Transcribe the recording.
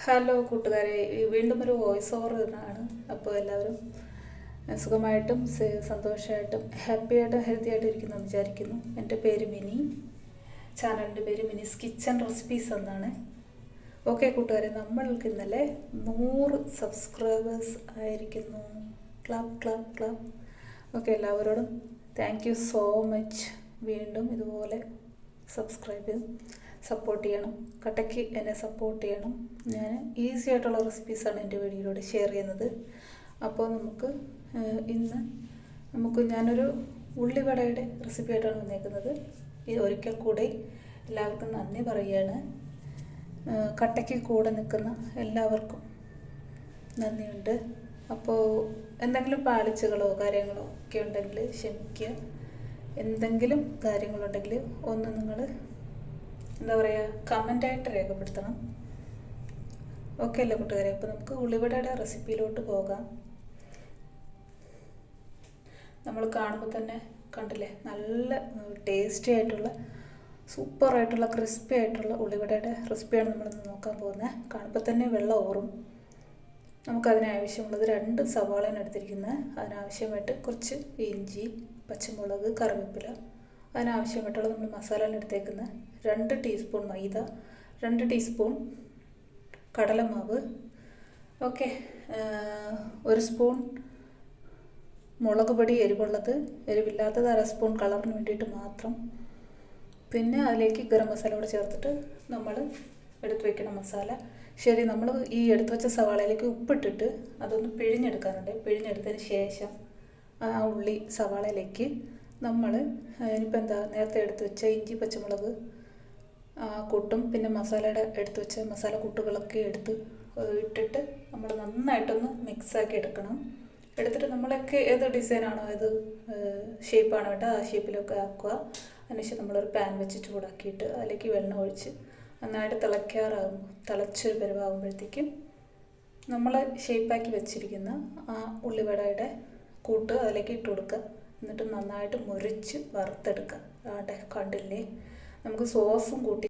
Hello കൂട്ടുകാരെ, വീണ്ടും ഒരു വോയിസ് ഓവർ ആണ്. അപ്പോൾ എല്ലാവരും സുഖമായിട്ടും സന്തോഷമായിട്ടും ഹാപ്പിയായിട്ടും ഹെൽത്തി ആയിട്ടും ഇരിക്കുന്നു വിചാരിക്കുന്നു. എൻ്റെ പേര് മിനി, ചാനലിൻ്റെ പേര് മിനിസ് കിച്ചൺ റെസിപ്പീസ് എന്നാണ്. ഓക്കെ കൂട്ടുകാരെ, നമ്മൾക്ക് ഇന്നലെ 100 സബ്സ്ക്രൈബേഴ്സ് ആയിരിക്കുന്നു. Clap clap clap. ഓക്കെ, എല്ലാവരോടും താങ്ക് യു സോ മച്ച്. വീണ്ടും ഇതുപോലെ സബ്സ്ക്രൈബ് ചെയ്ത് സപ്പോർട്ട് ചെയ്യണം. കട്ടയ്ക്ക് എന്നെ സപ്പോർട്ട് ചെയ്യണം. ഞാൻ ഈസി ആയിട്ടുള്ള റെസിപ്പീസാണ് എൻ്റെ വീഡിയോയിലൂടെ ഷെയർ ചെയ്യുന്നത്. അപ്പോൾ ഞാനൊരു ഉള്ളിവടയുടെ റെസിപ്പി ആയിട്ടാണ് വന്നേക്കുന്നത്. ഒരിക്കൽ കൂടി എല്ലാവർക്കും നന്ദി പറയുകയാണ്. കട്ടയ്ക്ക് കൂടെ നിൽക്കുന്ന എല്ലാവർക്കും നന്ദിയുണ്ട്. അപ്പോൾ എന്തെങ്കിലും പാളിച്ചകളോ കാര്യങ്ങളോ ഒക്കെ ഉണ്ടെങ്കിൽ ക്ഷമിക്കുക. എന്തെങ്കിലും കാര്യങ്ങളുണ്ടെങ്കിൽ ഒന്ന് നിങ്ങൾ കമൻ്റായിട്ട് രേഖപ്പെടുത്തണം. ഓക്കെ അല്ലേ കൂട്ടുകാരെ? അപ്പോൾ നമുക്ക് ഉള്ളിവടയുടെ റെസിപ്പിയിലോട്ട് പോകാം. നമ്മൾ കാണുമ്പോൾ തന്നെ കണ്ടില്ലേ, നല്ല ടേസ്റ്റി ആയിട്ടുള്ള സൂപ്പറായിട്ടുള്ള ക്രിസ്പി ആയിട്ടുള്ള ഉള്ളിവടയുടെ റെസിപ്പിയാണ് നമ്മളിന്ന് നോക്കാൻ പോകുന്നത്. കാണുമ്പോൾ തന്നെ വെള്ളം ഊറും. നമുക്കതിനാവശ്യമുള്ളത് 2 സവാളയാണ് എടുത്തിരിക്കുന്നത്. അതിനാവശ്യമായിട്ട് കുറച്ച് ഇഞ്ചി, പച്ചമുളക്, കറിവേപ്പില. അതിനാവശ്യമായിട്ടുള്ള നമ്മൾ മസാലയാണ് എടുത്തേക്കുന്നത്. 2 ടീസ്പൂൺ മൈദ, 2 ടീസ്പൂൺ കടലമാവ്, ഓക്കെ, 1 സ്പൂൺ മുളക് പൊടി, എരിവുള്ളത്, എരിവില്ലാത്തത് 1/2 സ്പൂൺ കളറിന് വേണ്ടിയിട്ട് മാത്രം. പിന്നെ അതിലേക്ക് ഗരം മസാല കൂടെ ചേർത്തിട്ട് നമ്മൾ എടുത്തു വയ്ക്കണം മസാല. ശരി, നമ്മൾ ഈ എടുത്തു വെച്ച സവാളയിലേക്ക് ഉപ്പിട്ടിട്ട് അതൊന്ന് പിഴിഞ്ഞെടുക്കാനുണ്ട്. പിഴിഞ്ഞെടുത്തതിന് ശേഷം ആ ഉള്ളി സവാളയിലേക്ക് നമ്മൾ ഇനിയിപ്പോൾ നേരത്തെ എടുത്തു വെച്ച ഇഞ്ചി, പച്ചമുളക് കൂട്ടും പിന്നെ മസാലയുടെ എടുത്തു വെച്ച മസാല കൂട്ടുകളൊക്കെ ഇട്ടിട്ട് നമ്മൾ നന്നായിട്ടൊന്ന് മിക്സാക്കി എടുക്കണം. എടുത്തിട്ട് നമ്മളൊക്കെ ഏത് ഡിസൈനാണോ, ഏത് ഷേപ്പാണോ വേണ്ടത് ആ ഷേപ്പിലൊക്കെ ആക്കുക. അതിനുശേഷം നമ്മളൊരു പാൻ വെച്ച് ചൂടാക്കിയിട്ട് അതിലേക്ക് വെള്ളം ഒഴിച്ച് നന്നായിട്ട് തിളച്ചൊരു പരുവാകുമ്പോഴത്തേക്കും നമ്മൾ ഷേപ്പാക്കി വെച്ചിരിക്കുന്ന ആ ഉള്ളിവടയുടെ കൂട്ട് അതിലേക്ക് ഇട്ട് കൊടുക്കുക. എന്നിട്ട് നന്നായിട്ട് മുരിച്ച് വറുത്തെടുക്കുക. കണ്ടില്ലേ, നമുക്ക് സോസും കൂട്ടി